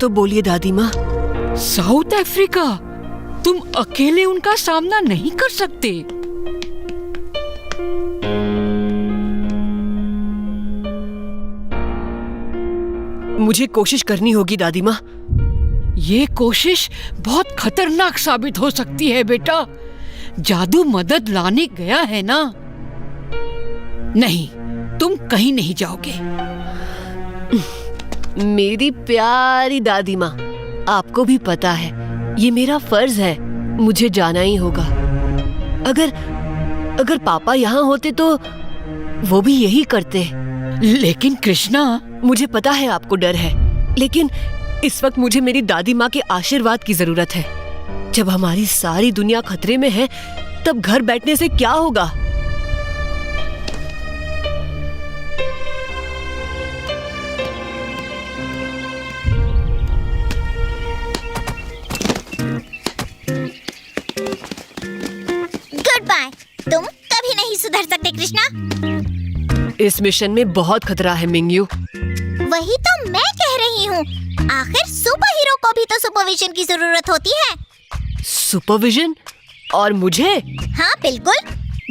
तो बोलिए दादी माँ। साउथ अफ्रीका, तुम अकेले उनका सामना नहीं कर सकते। मुझे कोशिश करनी होगी दादी माँ। ये कोशिश बहुत खतरनाक साबित हो सकती है बेटा। जादू मदद लाने गया है ना। नहीं, तुम कहीं नहीं जाओगे। मेरी प्यारी दादी माँ, आपको भी पता है ये मेरा फर्ज है, मुझे जाना ही होगा। अगर पापा यहाँ होते तो वो भी यही करते। लेकिन कृष्णा, मुझे पता है आपको डर है, लेकिन इस वक्त मुझे मेरी दादी माँ के आशीर्वाद की जरूरत है। जब हमारी सारी दुनिया खतरे में है, तब घर बैठने से क्या होगा? Good bye. तुम कभी नहीं सुधर सकते कृष्णा। इस मिशन में बहुत खतरा है मिंगयू। वही तो मैं कह रही हूँ। आखिर सुपर हीरो को भी तो सुपरविजन की जरूरत होती है। सुपरविजन? और मुझे? हाँ बिल्कुल,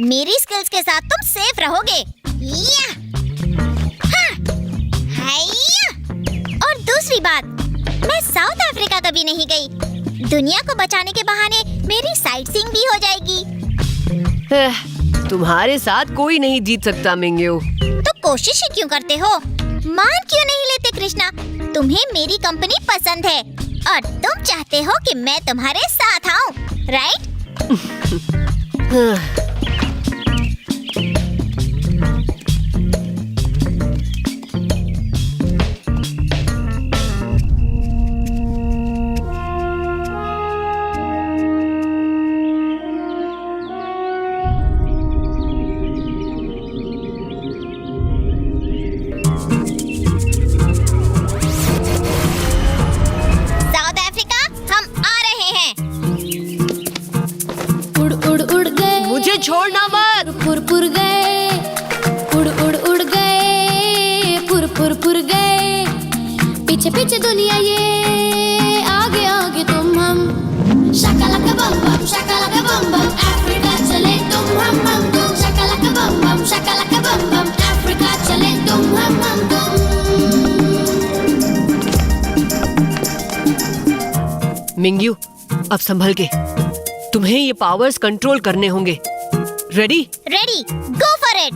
मेरी स्किल्स के साथ तुम सेफ रहोगे। या! हाँ! हाइया! और दूसरी बात, मैं साउथ अफ्रीका कभी नहीं गई। दुनिया को बचाने के बहाने मेरी साइट सीइंग भी हो जाएगी। तुम्हारे साथ कोई नहीं जीत सकता मिंगयू। तो कोशिश ही क्यों करते हो? मान क्यों नहीं लेते कृष्णा? तुम्हें मेरी कंपनी पसंद है और तुम चाहते हो कि मैं तुम्हारे साथ आऊं, राइट? छोड़ना मत। पुर पुर गए, उड़ उड़ उड़ गए, पुर पुर पुर गए। पीछे पीछे दुनिया ये, आगे आगे तुम हम। शाकालाका बम बम, शाकालाका बम बम, अफ्रीका चले तुम हम तुम। शाकालाका बम बम, शाकालाका बम बम, अफ्रीका चले तुम हम तुम। मिंगयू, अब संभल के, तुम्हें ये पावर्स कंट्रोल करने होंगे। Ready? Ready, go for it.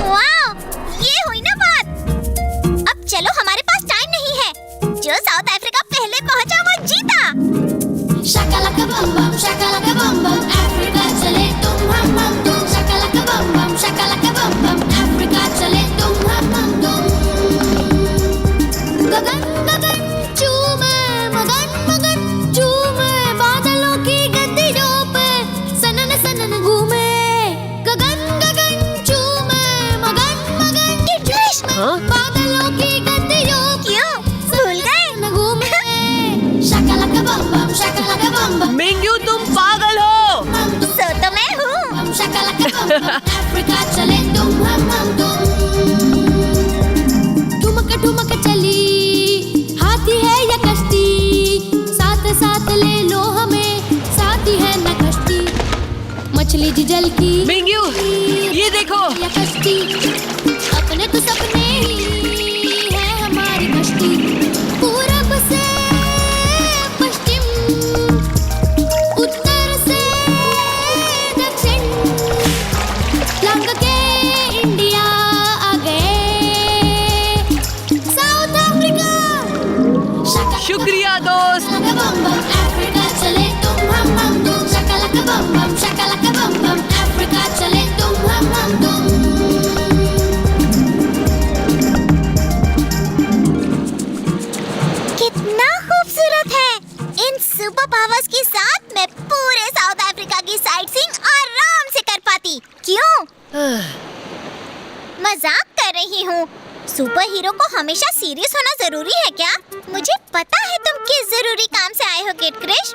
Wow, ये हुई ना बात। अब चलो, हमारे पास टाइम नहीं है। जो साउथ अफ्रीका पहले पहुंचा वो जीता। शाकालाका बम बम, शाकालाका बम बम, अफ्रीका चले तुम हम तुम। शाकालाका बम बम, शाकालाका बम बम, अफ्रीका चले तुम हम तुम। गगन गगन चूमे, मगन मगन चूमे, बादलों की गद्दियों पे सनन सनन घूमे। गगन गगन चूमे, मगन मगन चूमे, बादलों की गद्दियों क्यों भूल गए? घूमे। शाकालाका बम बम, शाकालाका बम बम। मिंगयू, तुम पागल हो। सो तो मैं हूँ। शाकालाका बम बम, अफ्रीका चले तुम हम तुम। ठुमक ठुमक चली, हाथी है या कश्ती, साथ साथ ले लो हमें, साथी है न कश्ती। मछली जल की मिंगयू, ये देखो। या कश्ती, अपने तो सपने ही है हमारी कश्ती। पूरब से पश्चिम, उत्तर से दक्षिण, लंग के इंडिया आ गए साउथ अफ्रीका। शुक्रिया दोस्त। बम बम, अफ्रीका चले तुम हम तुम। शाकालाका बम बम, शाकालाका बम बम, अफ्रीका चले तुम हम तुम। सुपर हीरो को हमेशा सीरियस होना जरूरी है क्या? मुझे पता है तुम किस जरूरी काम से आए हो किड क्रिश।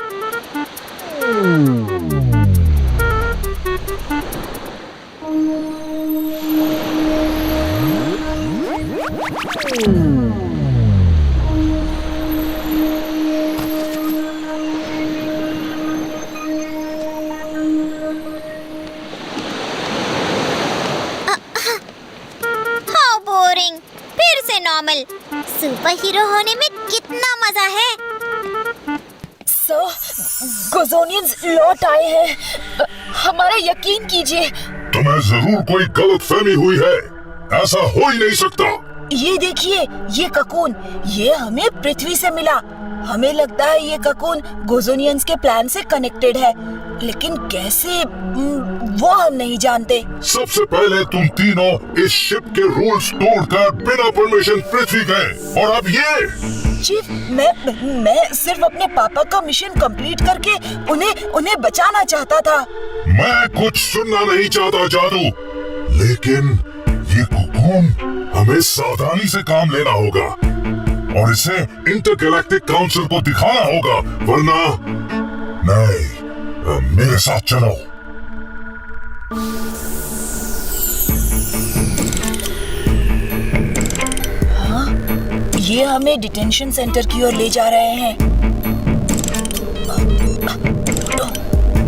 How boring. फिर से नॉर्मल। सुपर हीरो होने में कितना मजा है। गोज़ोनियंस लौट आए हैं। हमारा यकीन कीजिए। तुम्हें जरूर कोई गलतफहमी हुई है, ऐसा हो ही नहीं सकता। ये देखिए, ये ककून, ये हमें पृथ्वी से मिला। हमें लगता है ये ककून गोज़ोनियंस के प्लान से कनेक्टेड है, लेकिन कैसे वो हम नहीं जानते। सबसे पहले तुम तीनों इस शिप के रूल्स तोड़कर बिना परमिशन पृथ्वी गए, और अब ये। चीफ, मैं सिर्फ अपने पापा का मिशन कंप्लीट करके उन्हें बचाना चाहता था। मैं कुछ सुनना नहीं चाहता जादू, लेकिन ये ककून हमें सावधानी से काम लेना होगा और इसे इंटरगैलेक्टिक काउंसिल को दिखाना होगा, वरना नहीं। मेरे साथ चलो। ये हमें डिटेंशन सेंटर की ओर ले जा रहे हैं।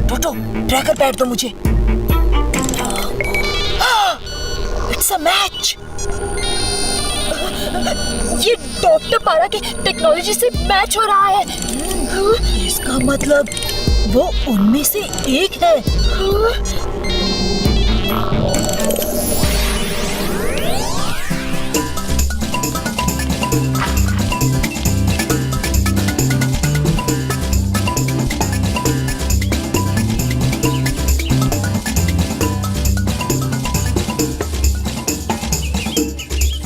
टोटो, ट्रैकर पैड दो मुझे। It's a match. ये डॉक्टर पारा की टेक्नोलॉजी से मैच हो रहा है। इसका मतलब वो उनमें से एक है।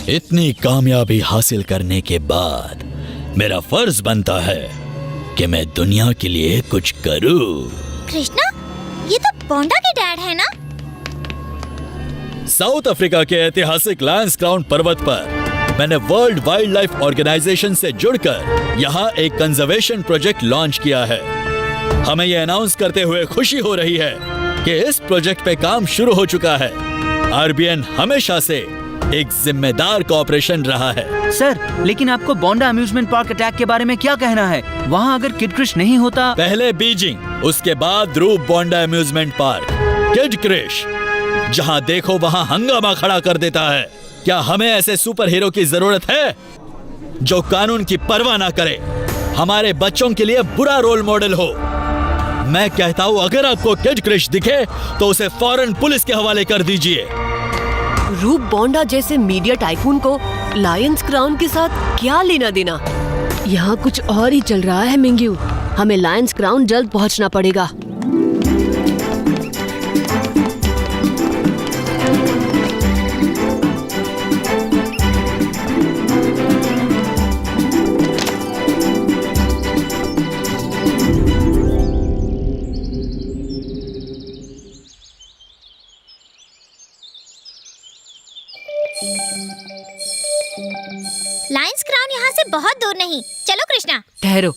इतनी कामयाबी हासिल करने के बाद मेरा फर्ज बनता है कि मैं दुनिया के लिए कुछ करूं। कृष्णा, ये तो बोंडा के डैड है ना? साउथ अफ्रीका के ऐतिहासिक लायंस क्राउन पर्वत पर मैंने वर्ल्ड वाइल्ड लाइफ ऑर्गेनाइजेशन से जुड़कर यहाँ एक कंजर्वेशन प्रोजेक्ट लॉन्च किया है। हमें ये अनाउंस करते हुए खुशी हो रही है कि इस प्रोजेक्ट पे काम शुरू हो चुका है। आरबीएन हमेशा से एक जिम्मेदार कॉर्पोरेशन रहा है। सर, लेकिन आपको बोंडा अम्यूजमेंट पार्क अटैक के बारे में क्या कहना है? वहाँ अगर किड क्रिश नहीं होता। पहले बीजिंग, उसके बाद रूप बोंडा अम्यूजमेंट पार्क। किड क्रिश जहाँ देखो वहाँ हंगामा खड़ा कर देता है। क्या हमें ऐसे सुपर हीरो की जरूरत है जो कानून की परवाह ना करे, हमारे बच्चों के लिए बुरा रोल मॉडल हो? मैं कहता हूँ अगर आपको किड क्रिश दिखे तो उसे फौरन पुलिस के हवाले कर दीजिए। रूप बोंडा जैसे मीडिया टाइकून को लायंस क्राउन के साथ क्या लेना देना? यहाँ कुछ और ही चल रहा है मिंग्यू। हमें लायंस क्राउन जल्द पहुँचना पड़ेगा। लायंस क्राउन यहाँ से बहुत दूर नहीं। चलो कृष्णा। ठहरो,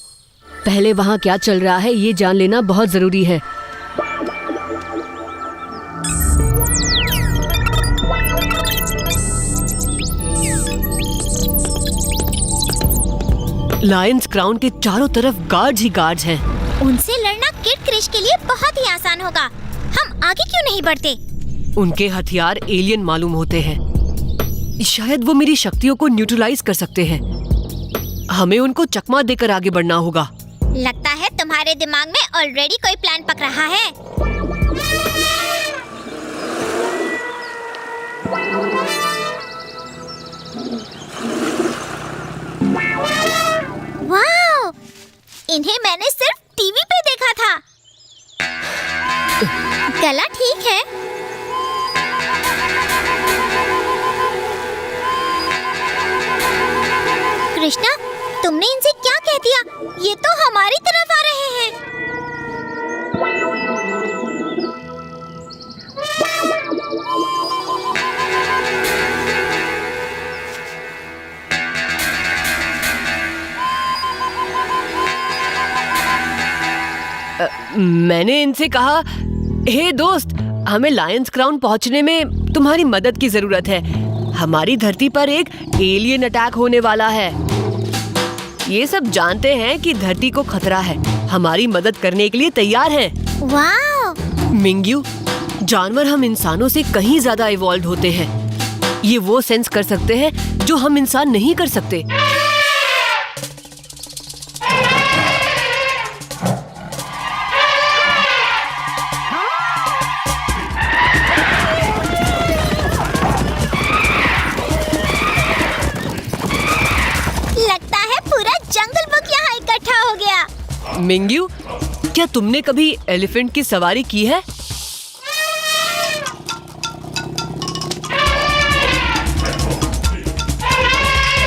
पहले वहाँ क्या चल रहा है ये जान लेना बहुत जरूरी है। लायंस क्राउन के चारों तरफ गार्ड्स ही गार्ड्स हैं। उनसे लड़ना किड क्रिश के लिए बहुत ही आसान होगा। हम आगे क्यों नहीं बढ़ते? उनके हथियार एलियन मालूम होते हैं। शायद वो मेरी शक्तियों को न्यूट्रलाइज कर सकते हैं। हमें उनको चकमा देकर आगे बढ़ना होगा। लगता है तुम्हारे दिमाग में ऑलरेडी कोई प्लान पक रहा है। वाह! इन्हें मैंने सिर्फ टीवी पे देखा था। गला ठीक है। कृष्णा, तुमने इनसे क्या कह दिया? ये तो हमारी तरफ आ रहे हैं। मैंने इनसे कहा, हे दोस्त, हमें लायंस क्राउन पहुंचने में तुम्हारी मदद की जरूरत है। हमारी धरती पर एक एलियन अटैक होने वाला है। ये सब जानते हैं कि धरती को खतरा है, हमारी मदद करने के लिए तैयार हैं। वाह! मिंग्यू, जानवर हम इंसानों से कहीं ज्यादा इवॉल्व होते हैं। ये वो सेंस कर सकते हैं जो हम इंसान नहीं कर सकते। लगता है पूरा जंगल बुक यहाँ इकट्ठा हो गया। मिंग्यू, क्या तुमने कभी एलिफेंट की सवारी की है?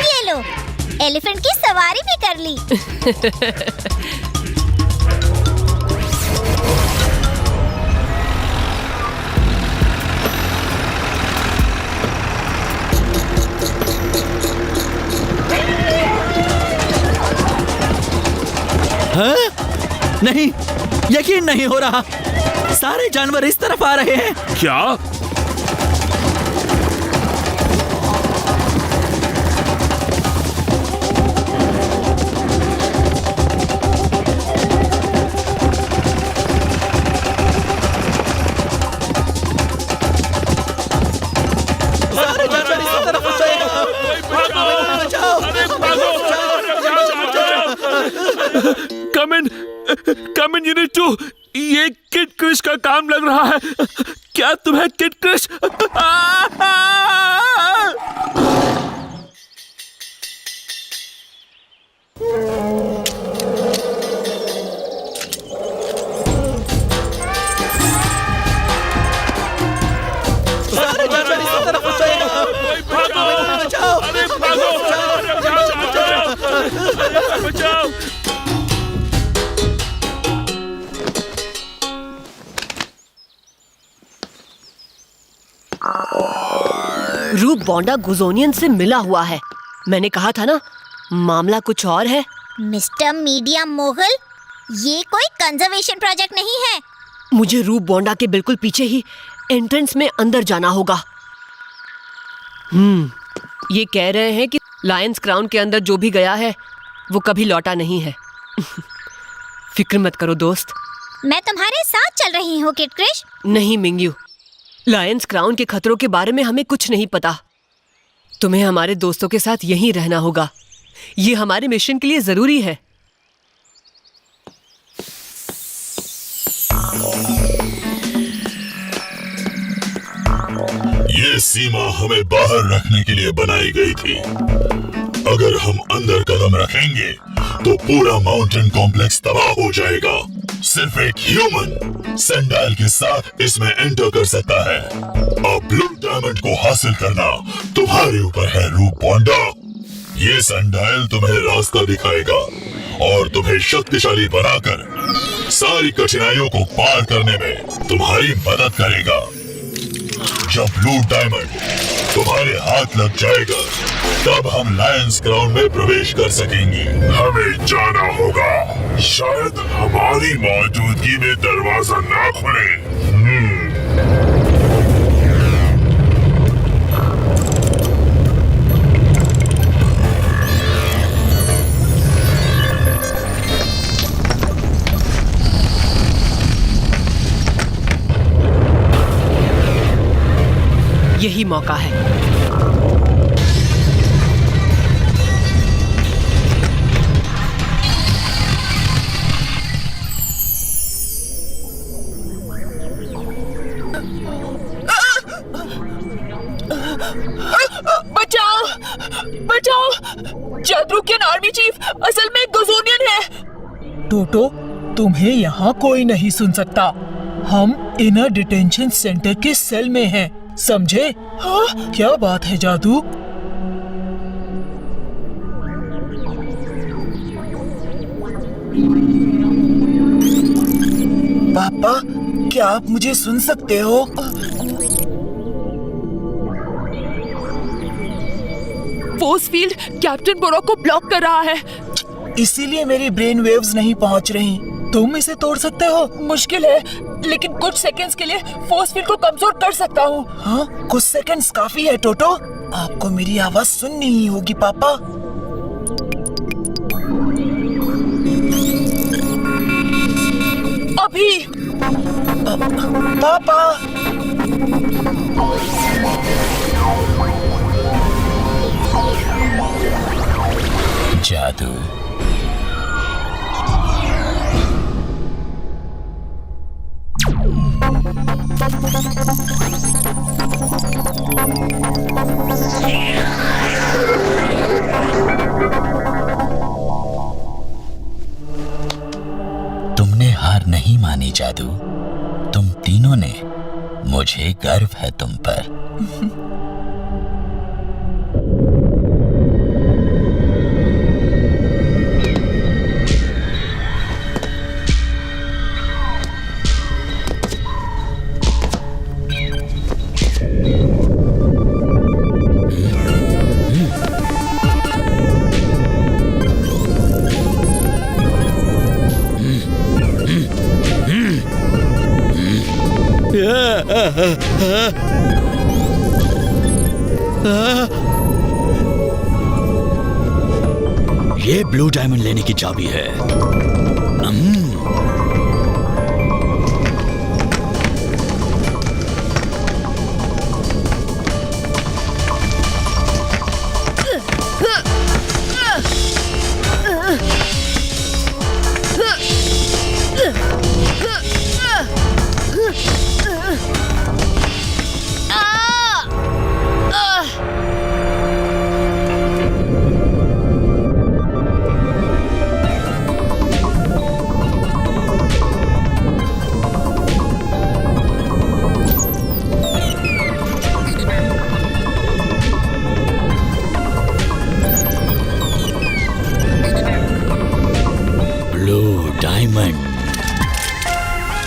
ये लो, एलिफेंट की सवारी भी कर ली। हाँ? नहीं, यकीन नहीं हो रहा। सारे जानवर इस तरफ आ रहे हैं। क्या? सारे जानवर इस तरफ आ रहे हैं। बचाओ! कम इन यूनिट 2, ये किड क्रिश का काम लग रहा है। क्या तुम्हें किड क्रिश? सारे जानवर इस तरफ आ रहे हैं। बचाओ! बचाओ! रूप बोंडा गुजोनियन से मिला हुआ है। मैंने कहा था ना, मामला कुछ और है। मिस्टर मीडिया मोगल, ये कोई कंजर्वेशन प्रोजेक्ट नहीं है। मुझे रूप बोंडा के बिल्कुल पीछे ही एंट्रेंस में अंदर जाना होगा। ये कह रहे हैं कि लायंस क्राउन के अंदर जो भी गया है वो कभी लौटा नहीं है। फिक्र मत करो दोस्त। मैं तुम्हारे साथ चल रही हूँ किड क्रिश। नहीं मिंग्यू, लायंस क्राउन के खतरों के बारे में हमें कुछ नहीं पता। तुम्हें हमारे दोस्तों के साथ यहीं रहना होगा। ये हमारे मिशन के लिए जरूरी है। ये सीमा हमें बाहर रखने के लिए बनाई गई थी। अगर हम अंदर कदम रखेंगे तो पूरा माउंटेन कॉम्प्लेक्स तबाह हो जाएगा। सिर्फ एक ह्यूमन सैंडाइल के साथ इसमें एंटर कर सकता है। अब ब्लू डायमंड को हासिल करना तुम्हारे ऊपर है रूप बोंडा। ये सैंडाइल तुम्हें रास्ता दिखाएगा और तुम्हें शक्तिशाली बनाकर सारी कठिनाइयों को पार करने में तुम्हारी मदद करेगा। जब ब्लू डायमंड तुम्हारे हाथ लग जाएगा तब हम लायंस क्राउन में प्रवेश कर सकेंगे। हमें जाना होगा। शायद हमारी मौजूदगी में दरवाजा ना खुले। यही मौका है। बचाओ! बचाओ! जादरुकियन आर्मी चीफ असल में गुजोनियन है। टोटो, तुम्हें यहाँ कोई नहीं सुन सकता। हम इनर डिटेंशन सेंटर के सेल में हैं, समझे? हाँ? क्या बात है जादू? पापा, क्या आप मुझे सुन सकते हो? फोर्स फील्ड कैप्टन बोरो को ब्लॉक कर रहा है। इसीलिए मेरी ब्रेन वेव्स नहीं पहुंच रही। तुम इसे तोड़ सकते हो? मुश्किल है, लेकिन कुछ सेकंड्स के लिए फोर्स फील्ड को कमजोर कर सकता हूँ। हाँ, कुछ सेकंड्स काफी है टोटो। आपको मेरी आवाज सुननी ही होगी पापा। अभी पापा। जादू। तुमने हार नहीं मानी जादू। तुम तीनों ने। मुझे गर्व है तुम पर। ये ब्लू डायमंड लेने की चाबी है।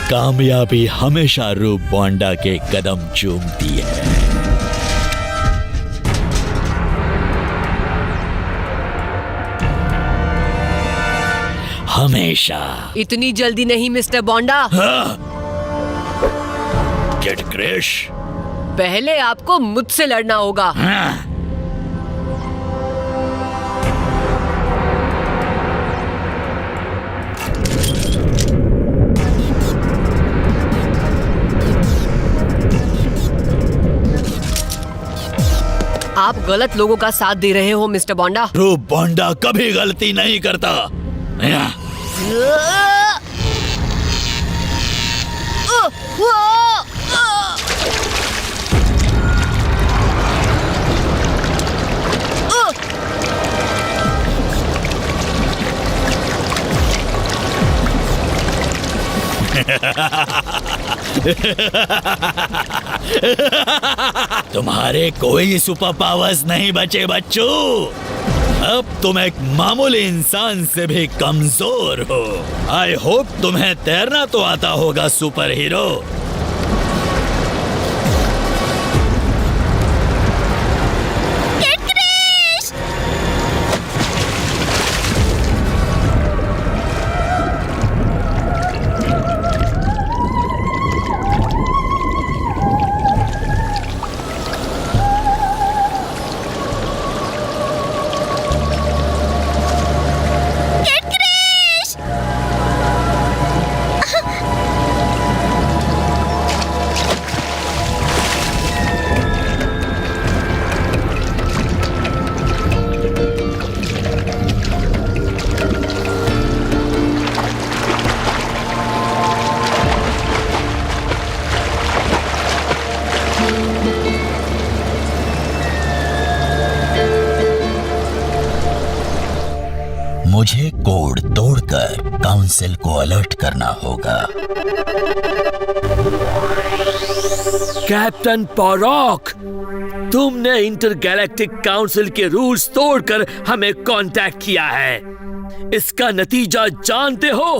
कामयाबी हमेशा रूप बोंडा के कदम चूमती है। हमेशा। इतनी जल्दी नहीं मिस्टर बोंडा। किड क्रिश, पहले आपको मुझसे लड़ना होगा। आप गलत लोगों का साथ दे रहे हो मिस्टर बोंडा। रूप बोंडा कभी गलती नहीं करता। तुम्हारे कोई सुपर पावर्स नहीं बचे बच्चों। अब तुम एक मामूली इंसान से भी कमजोर हो। आई होप तुम्हें तैरना तो आता होगा सुपर हीरो। मुझे कोड तोड़कर काउंसिल को अलर्ट करना होगा। कैप्टन पॉरॉक, तुमने इंटरगैलेक्टिक काउंसिल के रूल्स तोड़कर हमें कांटेक्ट किया है। इसका नतीजा जानते हो?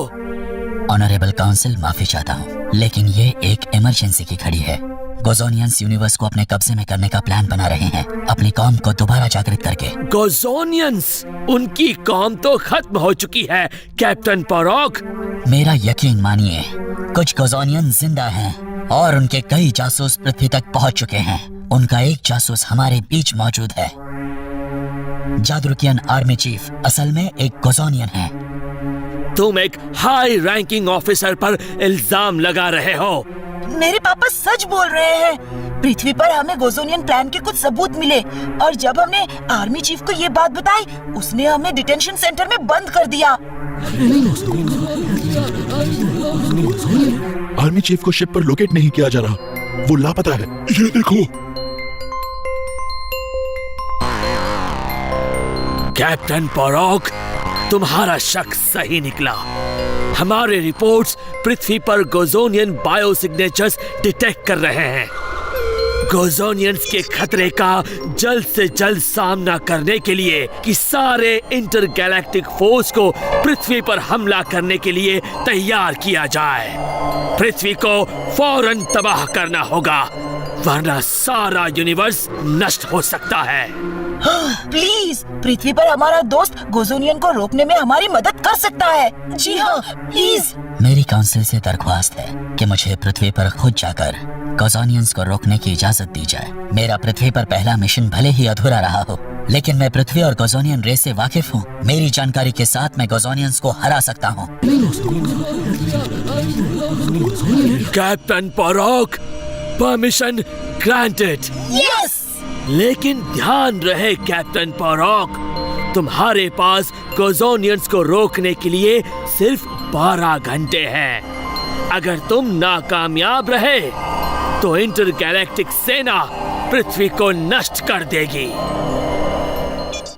ऑनरेबल काउंसिल, माफी चाहता हूँ, लेकिन ये एक इमरजेंसी की घड़ी है। गोजोनियंस यूनिवर्स को अपने कब्जे में करने का प्लान बना रहे हैं, अपनी कौम को दोबारा जागृत करके। गोजोनियंस, उनकी कौम तो खत्म हो चुकी है कैप्टन परोक। मेरा यकीन मानिए, कुछ गोजोनियन जिंदा हैं और उनके कई जासूस पृथ्वी तक पहुंच चुके हैं। उनका एक जासूस हमारे बीच मौजूद है। जादरुकियन आर्मी चीफ असल में एक गोजोनियन है। तुम एक हाई रैंकिंग ऑफिसर पर इल्जाम लगा रहे हो। मेरे पापा सच बोल रहे हैं। पृथ्वी पर हमें गोजोनियन प्लान के कुछ सबूत मिले और जब हमने आर्मी चीफ को ये बात बताई, उसने हमें डिटेंशन सेंटर में बंद कर दिया। आर्मी चीफ को शिप पर लोकेट नहीं किया जा रहा, वो लापता है। ये देखो। कैप्टन परोक, तुम्हारा शक सही निकला। हमारे रिपोर्ट्स पृथ्वी पर गोजोनियन बायो सिग्नेचर्स डिटेक्ट कर रहे हैं। गोजोनियंस के खतरे का जल्द से जल्द सामना करने के लिए कि सारे इंटरगैलेक्टिक फोर्स को पृथ्वी पर हमला करने के लिए तैयार किया जाए। पृथ्वी को फौरन तबाह करना होगा, वरना सारा यूनिवर्स नष्ट हो सकता है। प्लीज, पृथ्वी पर हमारा दोस्त गोजोनियन को रोकने में हमारी मदद कर सकता है। जी हाँ, प्लीज। मेरी काउंसिल से दरख्वास्त है कि मुझे पृथ्वी पर खुद जाकर गोजोनियंस को रोकने की इजाजत दी जाए। मेरा पृथ्वी पर पहला मिशन भले ही अधूरा रहा हो, लेकिन मैं पृथ्वी और गोजोनियन रेस से वाकिफ हूँ। मेरी जानकारी के साथ मैं गोजोनियंस को हरा सकता हूँ। कैप्टन परोक, परमिशन ग्रांटेड। यस। लेकिन ध्यान रहे कैप्टन परोक, तुम्हारे पास गोजोनियंस को रोकने के लिए सिर्फ 12 घंटे हैं। अगर तुम नाकामयाब रहे तो इंटरगैलेक्टिक सेना पृथ्वी को नष्ट कर देगी।